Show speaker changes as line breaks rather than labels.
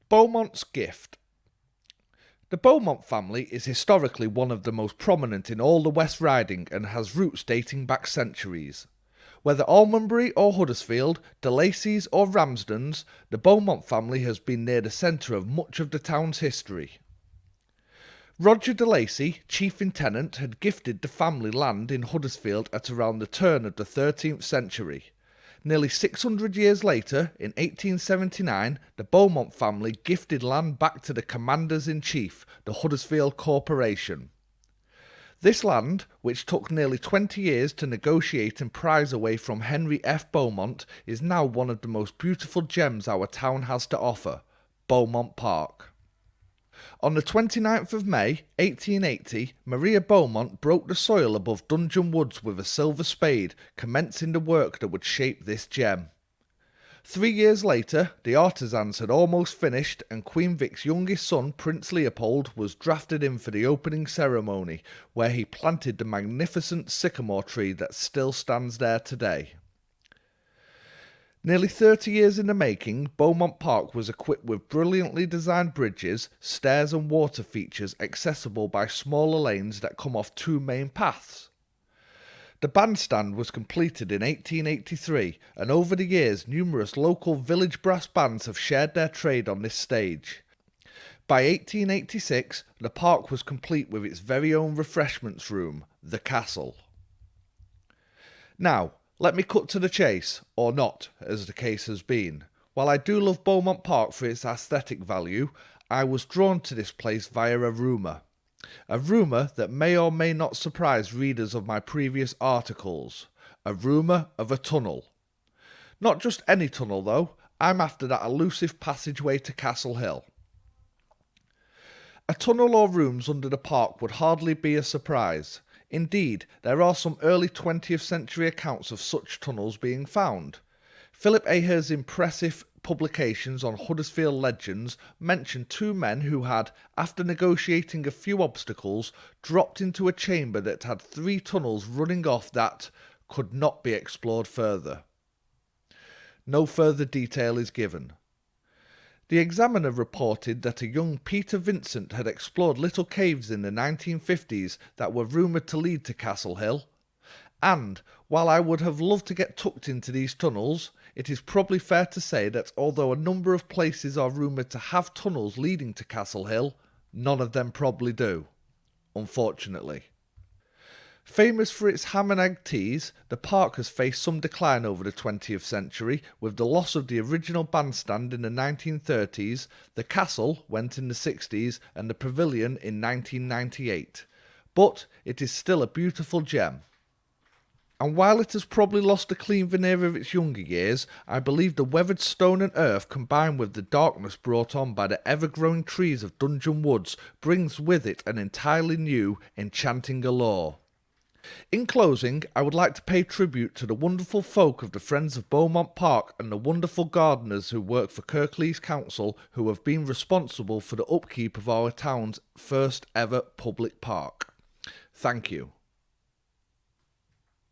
Beaumont's gift. The Beaumont family is historically one of the most prominent in all the West Riding and has roots dating back centuries. Whether Almonbury or Huddersfield, de Lacys or Ramsdens, the Beaumont family has been near the centre of much of the town's history. Roger de Lacy, chief in tenant, had gifted the family land in Huddersfield at around the turn of the 13th century. Nearly 600 years later, in 1879, the Beaumont family gifted land back to the Commanders-in-Chief, the Huddersfield Corporation. This land, which took nearly 20 years to negotiate and prize away from Henry F. Beaumont, is now one of the most beautiful gems our town has to offer, Beaumont Park. On the 29th of May, 1880, Maria Beaumont broke the soil above Dungeon Woods with a silver spade, commencing the work that would shape this gem. 3 years later, the artisans had almost finished and Queen Vic's youngest son, Prince Leopold, was drafted in for the opening ceremony, where he planted the magnificent sycamore tree that still stands there today. Nearly 30 years in the making, Beaumont Park was equipped with brilliantly designed bridges, stairs and water features accessible by smaller lanes that come off two main paths. The bandstand was completed in 1883, and over the years numerous local village brass bands have shared their trade on this stage. By 1886, the park was complete with its very own refreshments room, the Castle. Now, let me cut to the chase, or not, as the case has been. While I do love Beaumont Park for its aesthetic value, I was drawn to this place via a rumour. A rumour that may or may not surprise readers of my previous articles. A rumour of a tunnel. Not just any tunnel though, I'm after that elusive passageway to Castle Hill. A tunnel or rooms under the park would hardly be a surprise. Indeed, there are some early 20th century accounts of such tunnels being found. Philip Aher's impressive publications on Huddersfield legends mention two men who had, after negotiating a few obstacles, dropped into a chamber that had 3 tunnels running off that could not be explored further. No further detail is given. The Examiner reported that a young Peter Vincent had explored little caves in the 1950s that were rumoured to lead to Castle Hill. And, while I would have loved to get tucked into these tunnels, it is probably fair to say that although a number of places are rumoured to have tunnels leading to Castle Hill, none of them probably do, unfortunately. Famous for its ham and egg teas, the park has faced some decline over the 20th century, with the loss of the original bandstand in the 1930s, the castle went in the 60s, and the pavilion in 1998. But it is still a beautiful gem. And while it has probably lost the clean veneer of its younger years, I believe the weathered stone and earth combined with the darkness brought on by the ever-growing trees of Dungeon Woods brings with it an entirely new, enchanting allure. In closing, I would like to pay tribute to the wonderful folk of the Friends of Beaumont Park and the wonderful gardeners who work for Kirklees Council who have been responsible for the upkeep of our town's first ever public park. Thank you.